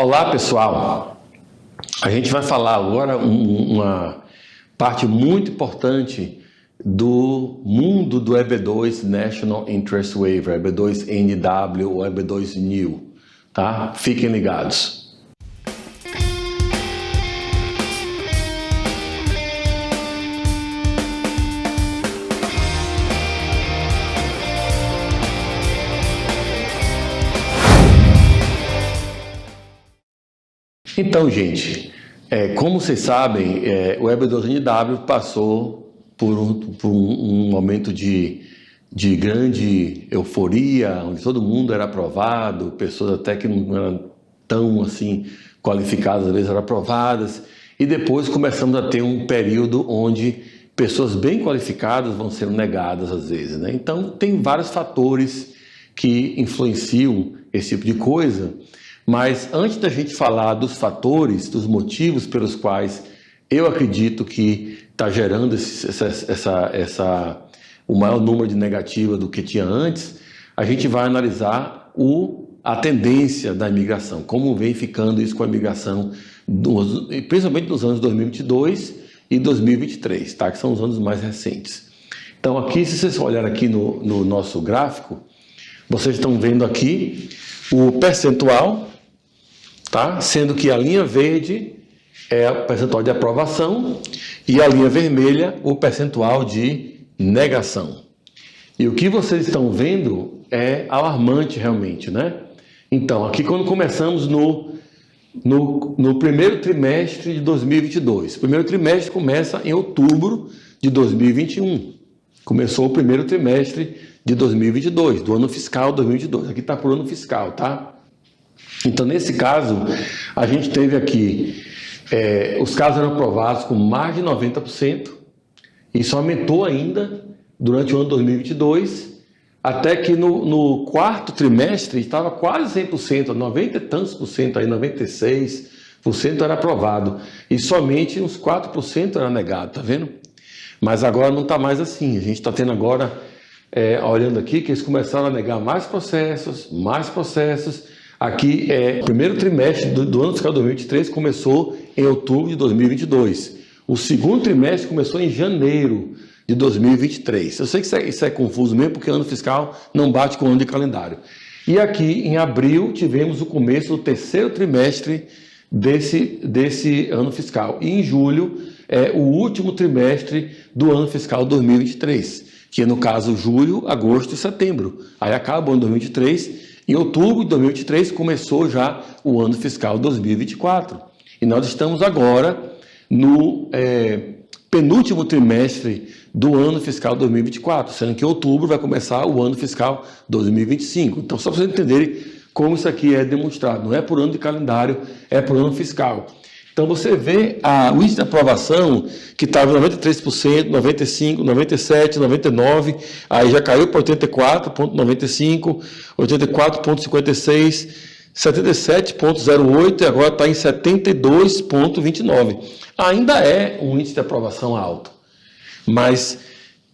Olá pessoal, a gente vai falar agora uma parte muito importante do mundo do EB2 National Interest Waiver, EB2NW ou EB2New, tá? Fiquem ligados. Então, gente, como vocês sabem, o EB2NW passou por um momento de grande euforia, onde todo mundo era aprovado, pessoas até que não eram tão assim qualificadas, às vezes eram aprovadas, e depois começamos a ter um período onde pessoas bem qualificadas vão sendo negadas às vezes, né? Então, tem vários fatores que influenciam esse tipo de coisa. Mas antes da gente falar dos fatores, dos motivos pelos quais eu acredito que está gerando o maior número de negativa do que tinha antes, a gente vai analisar a tendência da imigração, como vem ficando isso com a imigração, principalmente nos anos 2022 e 2023, tá? Que são os anos mais recentes. Então aqui, se vocês olharem aqui no nosso gráfico, vocês estão vendo aqui o percentual, tá? Sendo que a linha verde é o percentual de aprovação e a linha vermelha o percentual de negação. E o que vocês estão vendo é alarmante realmente, né? Então, aqui quando começamos no primeiro trimestre de 2022. O primeiro trimestre começa em outubro de 2021. Começou o primeiro trimestre de 2022, do ano fiscal 2022. Aqui está por ano fiscal, tá? Então, nesse caso, a gente teve aqui, os casos eram aprovados com mais de 90%, isso aumentou ainda durante o ano 2022, até que no quarto trimestre estava quase 100%, 90 e tantos por cento, aí 96% era aprovado, e somente uns 4% era negado, tá vendo? Mas agora não está mais assim, a gente está tendo agora, olhando aqui, que eles começaram a negar mais processos. Aqui, o primeiro trimestre do ano fiscal 2023 começou em outubro de 2022. O segundo trimestre começou em janeiro de 2023. Eu sei que isso é confuso mesmo, porque ano fiscal não bate com o ano de calendário. E aqui, em abril, tivemos o começo do terceiro trimestre desse ano fiscal. E em julho, é o último trimestre do ano fiscal 2023, que no caso, julho, agosto e setembro. Aí acaba o ano 2023. Em outubro de 2023 começou já o ano fiscal 2024. E nós estamos agora no penúltimo trimestre do ano fiscal 2024, sendo que em outubro vai começar o ano fiscal 2025. Então, só para vocês entenderem como isso aqui é demonstrado. Não é por ano de calendário, é por ano fiscal. Então, você vê o índice de aprovação, que estava em 93%, 95%, 97%, 99%, aí já caiu para 84,95%, 84,56%, 77,08% e agora está em 72,29%. Ainda é um índice de aprovação alto, mas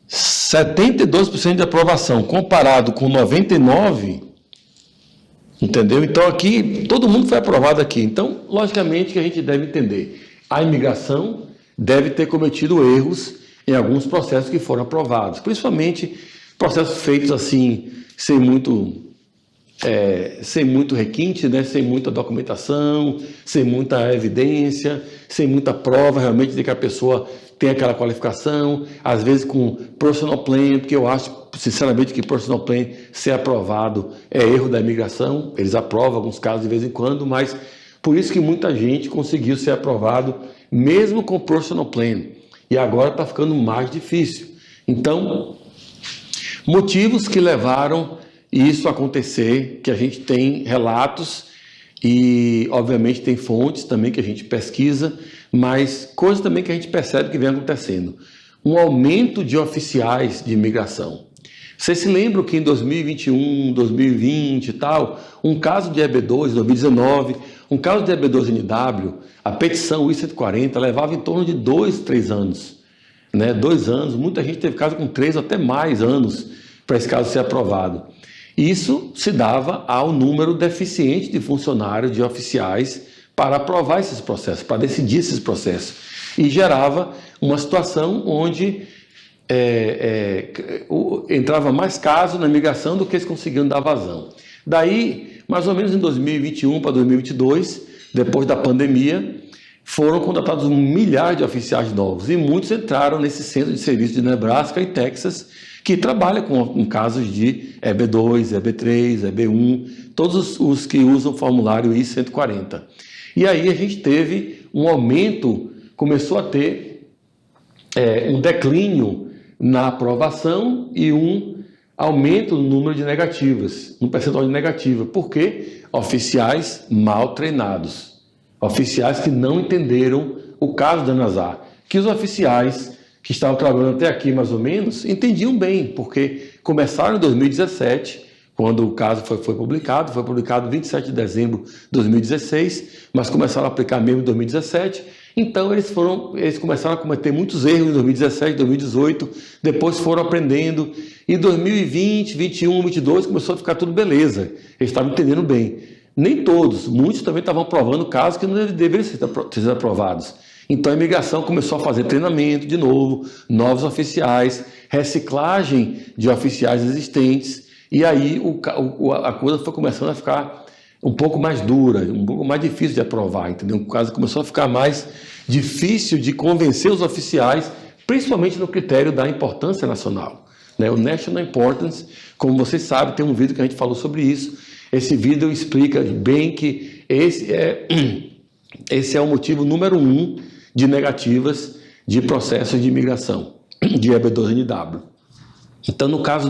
72% de aprovação comparado com 99%, entendeu? Então aqui, todo mundo foi aprovado aqui. Então, logicamente que a gente deve entender. A imigração deve ter cometido erros em alguns processos que foram aprovados. Principalmente processos feitos assim, sem muito requinte, né? Sem muita documentação, sem muita evidência, sem muita prova realmente de que a pessoa tem aquela qualificação, às vezes com personal plan, porque eu acho, sinceramente, que personal plan ser aprovado é erro da imigração, eles aprovam alguns casos de vez em quando, mas por isso que muita gente conseguiu ser aprovado, mesmo com personal plan, e agora está ficando mais difícil. Então, motivos que levaram isso a acontecer, que a gente tem relatos, e obviamente tem fontes também que a gente pesquisa, mas coisas também que a gente percebe que vem acontecendo. Um aumento de oficiais de imigração. Vocês se lembram que em 2021, 2020 e tal, um caso de EB2, 2019, um caso de EB2NW, a petição I-140 levava em torno de 2, 3 anos. Né? 2 anos, muita gente teve caso com 3 ou até mais anos para esse caso ser aprovado. Isso se dava ao número deficiente de funcionários, de oficiais, para aprovar esses processos, para decidir esses processos. E gerava uma situação onde entrava mais casos na imigração do que eles conseguiam dar vazão. Daí, mais ou menos em 2021 para 2022, depois da pandemia, foram contratados milhares de oficiais novos e muitos entraram nesse centro de serviço de Nebraska e Texas, que trabalha com casos de EB2, EB3, EB1, todos os que usam o formulário I-140. E aí a gente teve um aumento, começou a ter um declínio na aprovação e um aumento no número de negativas, no percentual de negativa. Por quê? Oficiais mal treinados. Oficiais que não entenderam o caso da Nazar. Que os oficiais que estavam trabalhando até aqui, mais ou menos, entendiam bem, porque começaram em 2017, quando o caso foi publicado 27 de dezembro de 2016, mas começaram a aplicar mesmo em 2017. Então eles começaram a cometer muitos erros em 2017, 2018, depois foram aprendendo, e 2020, 2021, 2022 começou a ficar tudo beleza, eles estavam entendendo bem. Nem todos, muitos também estavam aprovando casos que não deveriam ser aprovados. Então a imigração começou a fazer treinamento de novo, novos oficiais, reciclagem de oficiais existentes, e aí a coisa foi começando a ficar um pouco mais dura, um pouco mais difícil de aprovar, entendeu? O caso começou a ficar mais difícil de convencer os oficiais, principalmente no critério da importância nacional, né? O National Importance, como vocês sabem, tem um vídeo que a gente falou sobre isso. Esse vídeo explica bem que esse é o motivo número 1 de negativas de processos de imigração, de EB2NW. Então, no caso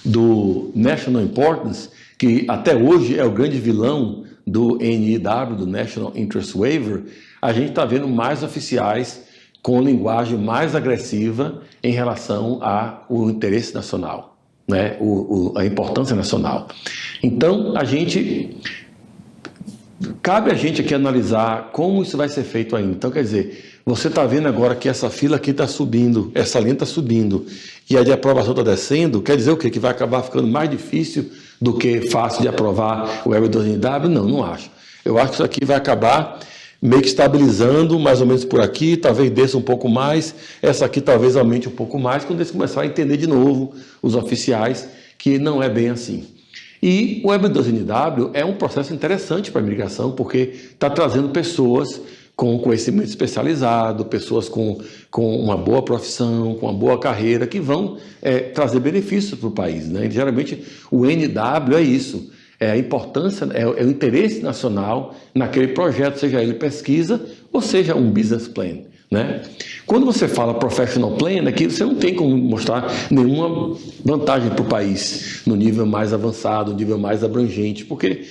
do National Importance, que até hoje é o grande vilão do NIW, do National Interest Waiver, a gente está vendo mais oficiais com linguagem mais agressiva em relação ao interesse nacional, né? A importância nacional. Então, cabe a gente aqui analisar como isso vai ser feito ainda. Então, quer dizer, você está vendo agora que essa fila aqui está subindo, essa linha está subindo, e a de aprovação está descendo, quer dizer o quê? Que vai acabar ficando mais difícil do que fácil de aprovar o EB2NW? Não acho. Eu acho que isso aqui vai acabar meio que estabilizando, mais ou menos por aqui, talvez desça um pouco mais, essa aqui talvez aumente um pouco mais, quando eles começarem a entender de novo, os oficiais, que não é bem assim. E o EB2NW é um processo interessante para a imigração, porque está trazendo pessoas com conhecimento especializado, pessoas com uma boa profissão, com uma boa carreira, que vão trazer benefícios para o país, né? Geralmente o NW é isso, é a importância, é o interesse nacional naquele projeto, seja ele pesquisa ou seja um business plan, né? Quando você fala professional plan, aqui você não tem como mostrar nenhuma vantagem para o país no nível mais avançado, no nível mais abrangente, porque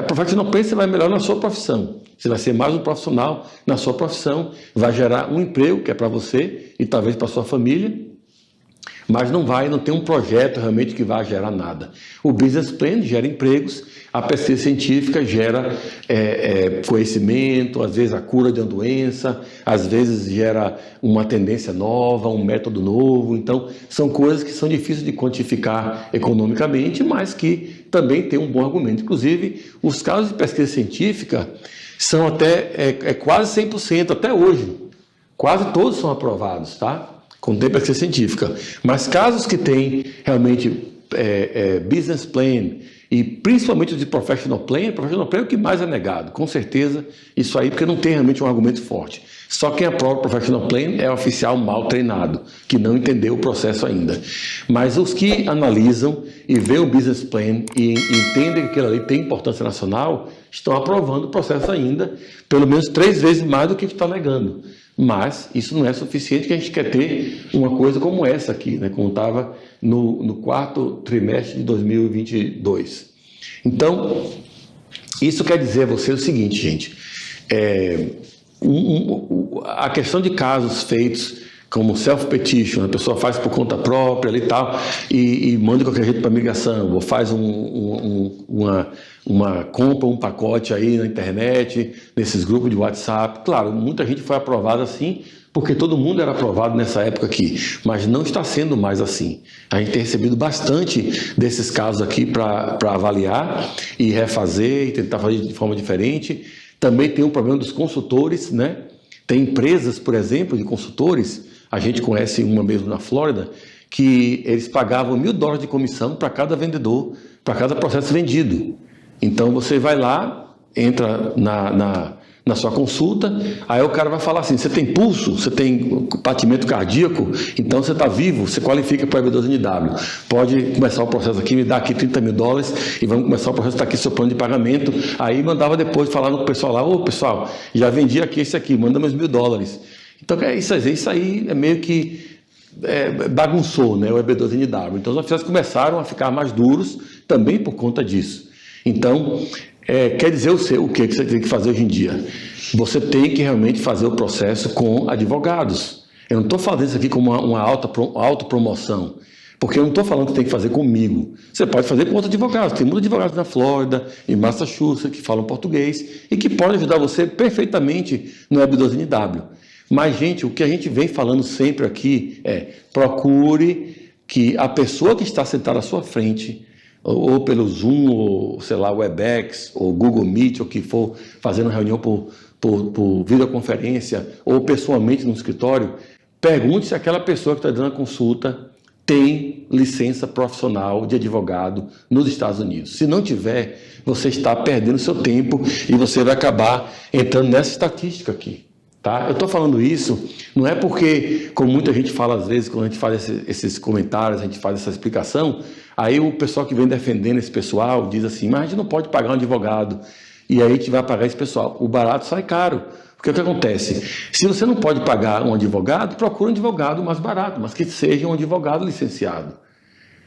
professional plan você vai melhor na sua profissão, você vai ser mais um profissional na sua profissão, vai gerar um emprego que é para você e talvez para sua família, mas não tem um projeto realmente que vai gerar nada. O business plan gera empregos, a pesquisa científica gera conhecimento, às vezes a cura de uma doença, às vezes gera uma tendência nova, um método novo. Então, são coisas que são difíceis de quantificar economicamente, mas que também tem um bom argumento. Inclusive, os casos de pesquisa científica são até quase 100% até hoje. Quase todos são aprovados, tá? Com tempo pesquisa científica, mas casos que têm realmente business plan e principalmente os de professional plan é o que mais é negado, com certeza, isso aí, porque não tem realmente um argumento forte. Só quem aprova o professional plan é oficial mal treinado, que não entendeu o processo ainda. Mas os que analisam e veem o business plan e entendem que aquilo ali tem importância nacional, estão aprovando o processo ainda, pelo menos 3 vezes mais do que está negando. Mas isso não é suficiente, que a gente quer ter uma coisa como essa aqui, né, como estava no 4º trimestre de 2022. Então, isso quer dizer a você o seguinte, gente, a questão de casos feitos como self-petition, a pessoa faz por conta própria ali e tal, e manda de qualquer jeito para a migração, ou faz uma compra, um pacote aí na internet, nesses grupos de WhatsApp. Claro, muita gente foi aprovada assim, porque todo mundo era aprovado nessa época aqui, mas não está sendo mais assim. A gente tem recebido bastante desses casos aqui para avaliar e refazer e tentar fazer de forma diferente. Também tem um problema dos consultores, né? Tem empresas, por exemplo, de consultores, a gente conhece uma mesmo na Flórida, que eles pagavam $1.000 de comissão para cada vendedor, para cada processo vendido. Então você vai lá, entra na sua consulta, aí o cara vai falar assim: você tem pulso, você tem batimento cardíaco, então você está vivo, você qualifica para o EB12NW. Pode começar o processo aqui, me dá aqui $30.000 e vamos começar o processo, está aqui seu plano de pagamento. Aí mandava depois falar no pessoal lá: ô pessoal, já vendi aqui esse aqui, manda meus $1.000. Então isso aí é meio que bagunçou, né, o EB12NW. Então os oficiais começaram a ficar mais duros também por conta disso. Então, quer dizer o que você tem que fazer hoje em dia? Você tem que realmente fazer o processo com advogados. Eu não estou fazendo isso aqui como uma autopromoção, porque eu não estou falando que tem que fazer comigo. Você pode fazer com outros advogados. Tem muitos advogados na Flórida, em Massachusetts, que falam português e que podem ajudar você perfeitamente no EB12NW. Mas, gente, o que a gente vem falando sempre aqui procure que a pessoa que está sentada à sua frente, ou pelo Zoom, ou sei lá, Webex, ou Google Meet, ou o que for, fazendo reunião por videoconferência, ou pessoalmente no escritório, pergunte se aquela pessoa que está dando a consulta tem licença profissional de advogado nos Estados Unidos. Se não tiver, você está perdendo seu tempo e você vai acabar entrando nessa estatística aqui. Tá? Eu estou falando isso, não é porque, como muita gente fala às vezes, quando a gente faz esses comentários, a gente faz essa explicação, aí o pessoal que vem defendendo esse pessoal diz assim: mas a gente não pode pagar um advogado, e aí a gente vai pagar esse pessoal. O barato sai caro. Porque o que acontece? Se você não pode pagar um advogado, procura um advogado mais barato, mas que seja um advogado licenciado.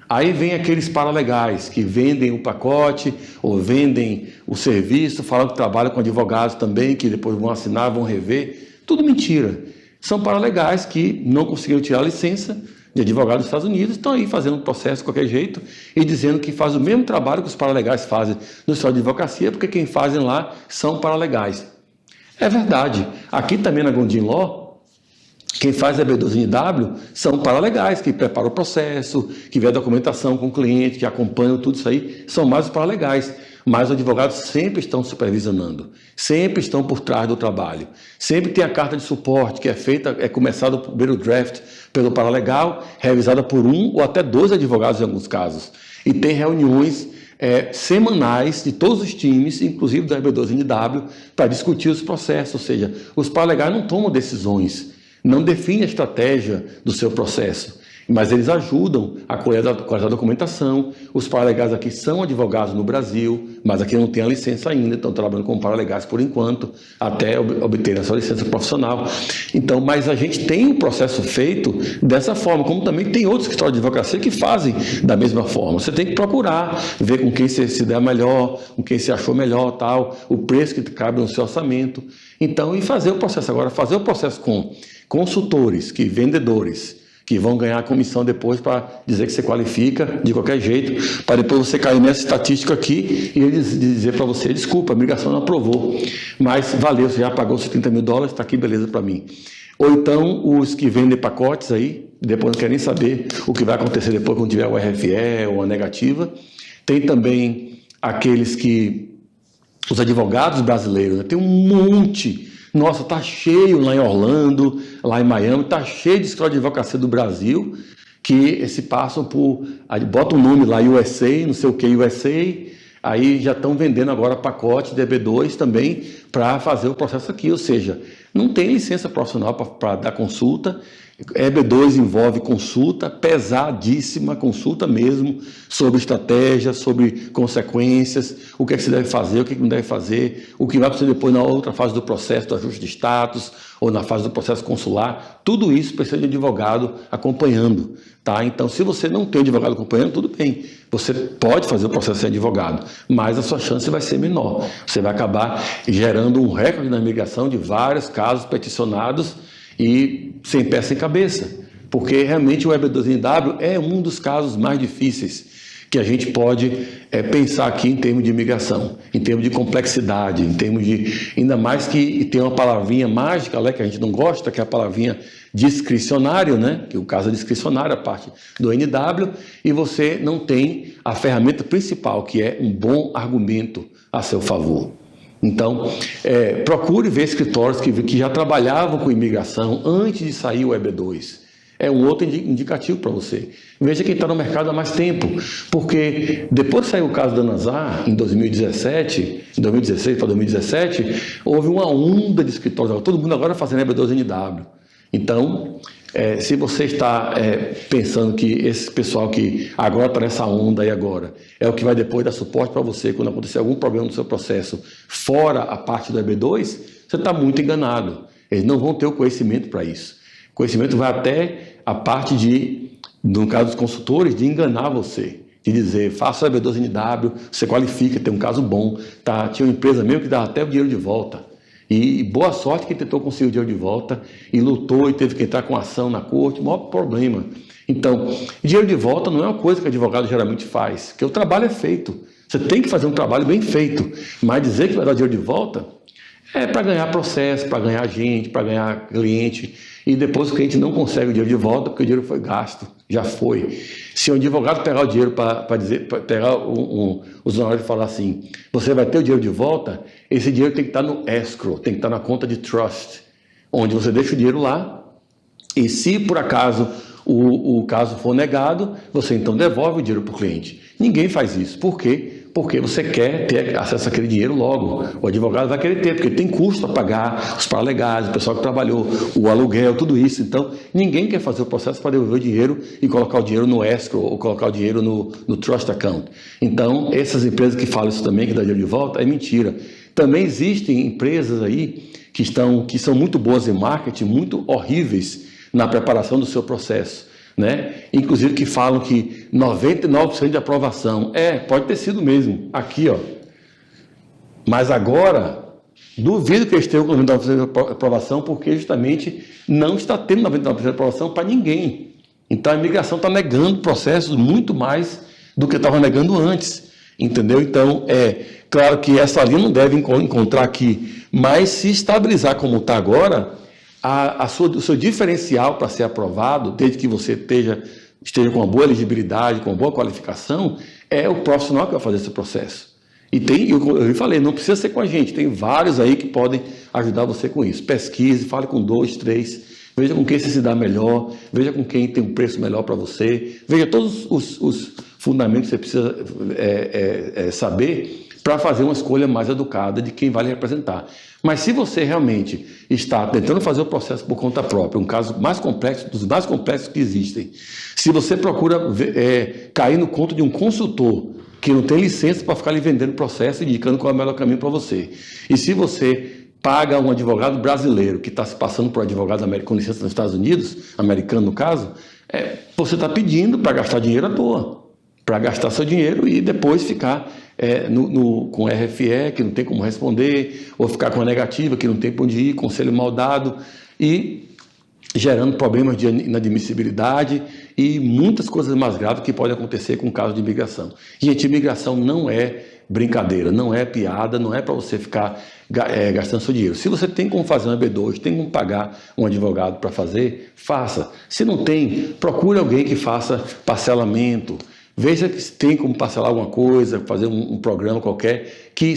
Aí vem aqueles paralegais que vendem o pacote ou vendem o serviço, falam que trabalham com advogados também, que depois vão assinar, vão rever. Tudo mentira. São paralegais que não conseguiram tirar a licença de advogado dos Estados Unidos, estão aí fazendo um processo de qualquer jeito e dizendo que faz o mesmo trabalho que os paralegais fazem no escritório de advocacia, porque quem fazem lá são paralegais. É verdade. Aqui também na Gondim Law, quem faz a EB12NW são paralegais, que preparam o processo, que vê a documentação com o cliente, que acompanham tudo isso aí, são mais os paralegais. Mas os advogados sempre estão supervisionando, sempre estão por trás do trabalho. Sempre tem a carta de suporte que é começada o primeiro draft pelo paralegal, revisada por um ou até 2 advogados em alguns casos. E tem reuniões semanais de todos os times, inclusive da EB12NW, para discutir os processos. Ou seja, os paralegais não tomam decisões, não definem a estratégia do seu processo, mas eles ajudam a colher a documentação. Os paralegais aqui são advogados no Brasil, mas aqui não tem a licença ainda, estão trabalhando como paralegais por enquanto, até obter a sua licença profissional. Então, mas a gente tem o processo feito dessa forma, como também tem outros escritórios de advocacia que fazem da mesma forma. Você tem que procurar, ver com quem você se der melhor, com quem você achou melhor, tal, o preço que cabe no seu orçamento. Então, e fazer o processo. Agora, fazer o processo com consultores, vendedores, que vão ganhar a comissão depois para dizer que você qualifica de qualquer jeito, para depois você cair nessa estatística aqui e eles dizer para você: desculpa, a migração não aprovou, mas valeu, você já pagou os $30.000, está aqui, beleza para mim. Ou então os que vendem pacotes aí, depois não querem nem saber o que vai acontecer depois quando tiver o RFE ou a negativa. Tem também aqueles que, os advogados brasileiros, né? Tem um monte. Nossa, está cheio lá em Orlando, lá em Miami, está cheio de escritório de advocacia do Brasil, que se passam por, bota um nome lá, USA, não sei o que, USA, aí já estão vendendo agora pacote de EB2 também para fazer o processo aqui. Ou seja, não tem licença profissional para dar consulta. EB2 envolve consulta, pesadíssima consulta mesmo, sobre estratégia, sobre consequências, o que é que você deve fazer, o que não deve fazer, o que vai acontecer depois na outra fase do processo do ajuste de status, ou na fase do processo consular. Tudo isso precisa de advogado acompanhando. Tá? Então, se você não tem advogado acompanhando, tudo bem. Você pode fazer o processo sem advogado, mas a sua chance vai ser menor. Você vai acabar gerando um recorde na imigração de vários casos peticionados e sem pé sem cabeça, porque realmente o EB2NW é um dos casos mais difíceis que a gente pode pensar aqui em termos de imigração, em termos de complexidade, em termos de, ainda mais que tem uma palavrinha mágica, né, que a gente não gosta, que é a palavrinha discricionário, né, que o caso é discricionário, a parte do NW, e você não tem a ferramenta principal, que é um bom argumento a seu favor. Então, procure ver escritórios que já trabalhavam com imigração antes de sair o EB2. É um outro indicativo para você. Veja quem está no mercado há mais tempo, porque depois que saiu o caso da Nazar, em 2017, em 2016 para 2017, houve uma onda de escritórios, todo mundo agora fazendo EB2NW. Então, se você está pensando que esse pessoal que agora está nessa onda aí agora, é o que vai depois dar suporte para você quando acontecer algum problema no seu processo, fora a parte do EB2, você está muito enganado. Eles não vão ter o conhecimento para isso. O conhecimento vai até a parte de, no caso dos consultores, de enganar você, de dizer, faça o EB2NW, você qualifica, tem um caso bom, tá? Tinha uma empresa mesmo que dava até o dinheiro de volta. E boa sorte que tentou conseguir o dinheiro de volta e lutou e teve que entrar com ação na corte, o maior problema. Então, dinheiro de volta não é uma coisa que o advogado geralmente faz, porque o trabalho é feito. Você tem que fazer um trabalho bem feito, mas dizer que vai dar dinheiro de volta é para ganhar processo, para ganhar gente, para ganhar cliente, e depois o cliente não consegue o dinheiro de volta porque o dinheiro foi gasto, já foi. Se um advogado pegar o dinheiro para dizer, pra pegar os honorários e falar assim, você vai ter o dinheiro de volta, esse dinheiro tem que estar no escrow, tem que estar na conta de trust, onde você deixa o dinheiro lá, e se por acaso o caso for negado, você então devolve o dinheiro para o cliente. Ninguém faz isso. Por quê? Porque você quer ter acesso àquele dinheiro logo. O advogado vai querer ter, porque tem custo para pagar, os paralegais, o pessoal que trabalhou, o aluguel, tudo isso. Então, ninguém quer fazer o processo para devolver o dinheiro e colocar o dinheiro no escrow ou colocar o dinheiro no trust account. Então, essas empresas que falam isso também, que dá dinheiro de volta, é mentira. Também existem empresas aí que são muito boas em marketing, muito horríveis na preparação do seu processo, né? Inclusive que falam que 99% de aprovação. Pode ter sido mesmo, aqui, ó. Mas agora, duvido que eles tenham 99% de aprovação, porque justamente não está tendo 99% de aprovação para ninguém. Então a imigração está negando processos muito mais do que estava negando antes, entendeu? Então, claro que essa linha não deve encontrar aqui, mas se estabilizar como está agora, o seu diferencial para ser aprovado, desde que você esteja com uma boa elegibilidade, com uma boa qualificação, é o profissional que vai fazer esse processo. E eu falei, não precisa ser com a gente, tem vários aí que podem ajudar você com isso. Pesquise, fale com 2, 3, veja com quem você se dá melhor, veja com quem tem um preço melhor para você, veja todos os fundamentos que você precisa saber para fazer uma escolha mais educada de quem vai lhe representar. Mas se você realmente está tentando fazer o processo por conta própria, um caso mais complexo, dos mais complexos que existem, se você procura cair no conto de um consultor que não tem licença para ficar lhe vendendo processo e indicando qual é o melhor caminho para você, e se você paga um advogado brasileiro que está se passando por advogado com licença nos Estados Unidos, americano no caso, você está pedindo para gastar dinheiro à toa, para gastar seu dinheiro e depois ficar com RFE, que não tem como responder, ou ficar com a negativa, que não tem para onde ir, conselho mal dado, e gerando problemas de inadmissibilidade e muitas coisas mais graves que podem acontecer com o caso de imigração. Gente, imigração não é brincadeira, não é piada, não é para você ficar gastando seu dinheiro. Se você tem como fazer um EB2, tem como pagar um advogado para fazer, faça. Se não tem, procure alguém que faça parcelamento. Veja se tem como parcelar alguma coisa, fazer um programa qualquer que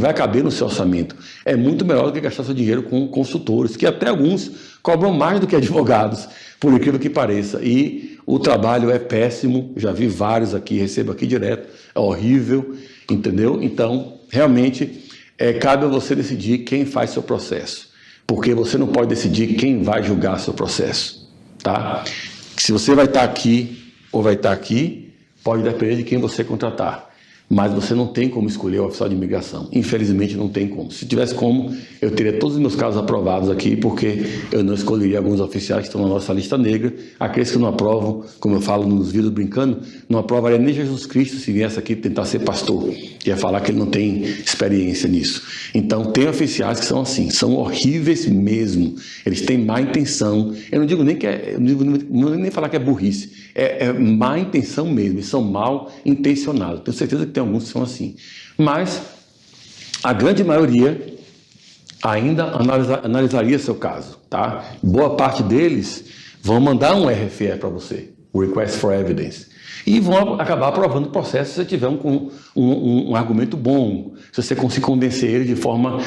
vai caber no seu orçamento. É muito melhor do que gastar seu dinheiro com consultores, que até alguns cobram mais do que advogados, por incrível que pareça. E o trabalho é péssimo, já vi vários aqui, recebo aqui direto, é horrível, entendeu? Então, realmente, cabe a você decidir quem faz seu processo, porque você não pode decidir quem vai julgar seu processo, tá? Se você vai estar aqui ou vai estar aqui, pode depender de quem você contratar. mas você não tem como escolher o oficial de imigração. Infelizmente não tem como. Se tivesse como, eu teria todos os meus casos aprovados aqui, porque eu não escolheria alguns oficiais que estão na nossa lista negra. Aqueles que não aprovam, como eu falo nos vídeos brincando, não aprovaria nem Jesus Cristo se viesse aqui tentar ser pastor. Ia falar que ele não tem experiência nisso. Então tem oficiais que são assim, são horríveis mesmo. Eles têm má intenção. Eu não digo nem que não nem falar que é burrice. É má intenção mesmo. Eles são mal intencionados. Tenho certeza que tem alguns que são assim. Mas a grande maioria ainda analisaria seu caso, tá? Boa parte deles vão mandar um RFE para você, o Request for Evidence, e vão acabar aprovando o processo se você tiver um argumento bom, se você conseguir convencer ele de forma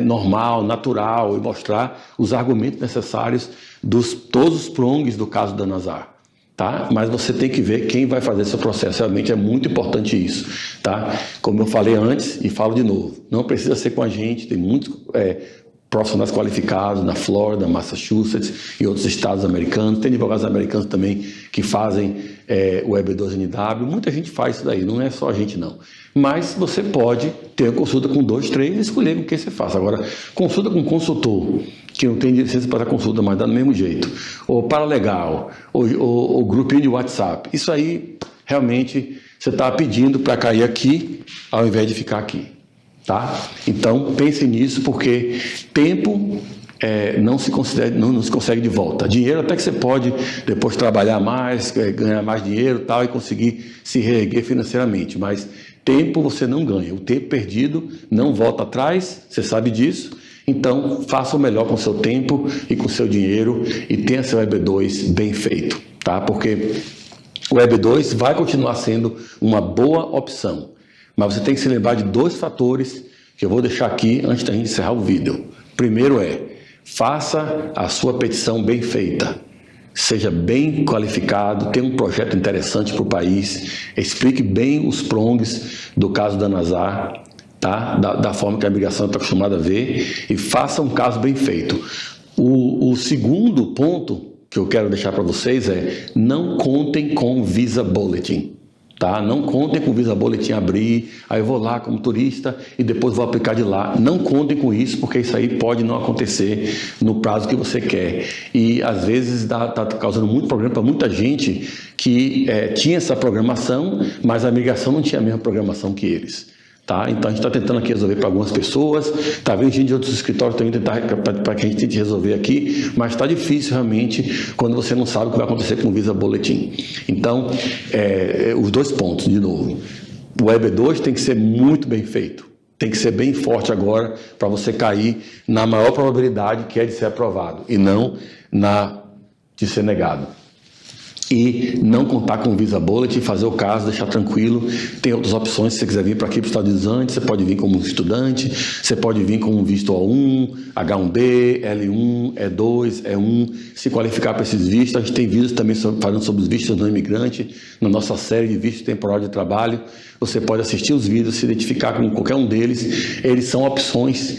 normal, natural, e mostrar os argumentos necessários todos os prongs do caso da Nazar. Tá? Mas você tem que ver quem vai fazer seu processo. Realmente é muito importante isso, tá? Como eu falei antes e falo de novo, não precisa ser com a gente, tem muitos profissionais qualificados na Flórida, Massachusetts e outros estados americanos, tem advogados americanos também que fazem o EB2NW, muita gente faz isso daí, não é só a gente não. Mas você pode ter consulta com 2, 3 e escolher o que você faça. Agora, consulta com consultor, que não tem licença para consulta, mas dá do mesmo jeito, ou paralegal, ou grupinho de WhatsApp, isso aí realmente você está pedindo para cair aqui ao invés de ficar aqui, tá? Então pense nisso, porque tempo não se consegue de volta. Dinheiro até que você pode depois trabalhar mais, ganhar mais dinheiro e tal, e conseguir se reerguer financeiramente, mas tempo você não ganha, o tempo perdido não volta atrás, você sabe disso. Então, faça o melhor com o seu tempo e com o seu dinheiro e tenha seu EB2 bem feito, tá? Porque o EB2 vai continuar sendo uma boa opção, mas você tem que se lembrar de 2 fatores que eu vou deixar aqui antes da gente encerrar o vídeo. Primeiro faça a sua petição bem feita, seja bem qualificado, tenha um projeto interessante para o país, explique bem os prongs do caso da Nazar, tá? Da forma que a imigração está acostumada a ver, e faça um caso bem feito. O segundo ponto que eu quero deixar para vocês não contem com Visa Bulletin, tá? Não contem com Visa Bulletin abrir, aí eu vou lá como turista e depois vou aplicar de lá. Não contem com isso, porque isso aí pode não acontecer no prazo que você quer. E às vezes está causando muito problema para muita gente que tinha essa programação, mas a imigração não tinha a mesma programação que eles. Tá? Então a gente está tentando aqui resolver para algumas pessoas, está vendo gente de outros escritórios também para que a gente tente resolver aqui, mas está difícil realmente quando você não sabe o que vai acontecer com o Visa Bulletin. Então, os 2 pontos, de novo, o EB2 tem que ser muito bem feito, tem que ser bem forte agora para você cair na maior probabilidade que é de ser aprovado e não de ser negado. E não contar com o Visa Bulletin, fazer o caso, deixar tranquilo. Tem outras opções, se você quiser vir para aqui para os Estados Unidos antes, você pode vir como estudante, você pode vir com um visto O1, H1B, L1, E2, E1, se qualificar para esses vistos. A gente tem vídeos também falando sobre os vistos não imigrante, na nossa série de vistos temporário de trabalho. Você pode assistir os vídeos, se identificar com qualquer um deles. Eles são opções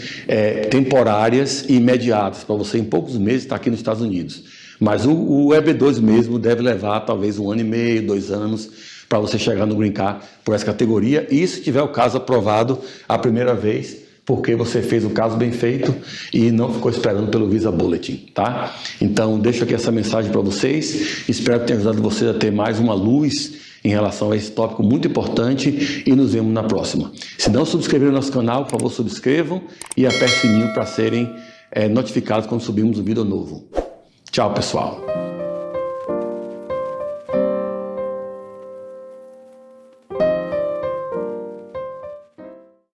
temporárias e imediatas, para você em poucos meses estar aqui nos Estados Unidos. Mas o EB2 mesmo deve levar talvez 1 ano e meio, 2 anos, para você chegar no Green Card por essa categoria. E se tiver o caso aprovado a primeira vez, porque você fez o caso bem feito e não ficou esperando pelo Visa Bulletin, tá? Então, deixo aqui essa mensagem para vocês. Espero que tenha ajudado vocês a ter mais uma luz em relação a esse tópico muito importante e nos vemos na próxima. Se não subscreveram no nosso canal, por favor, subscrevam e aperte o sininho para serem notificados quando subirmos um vídeo novo. Tchau, pessoal.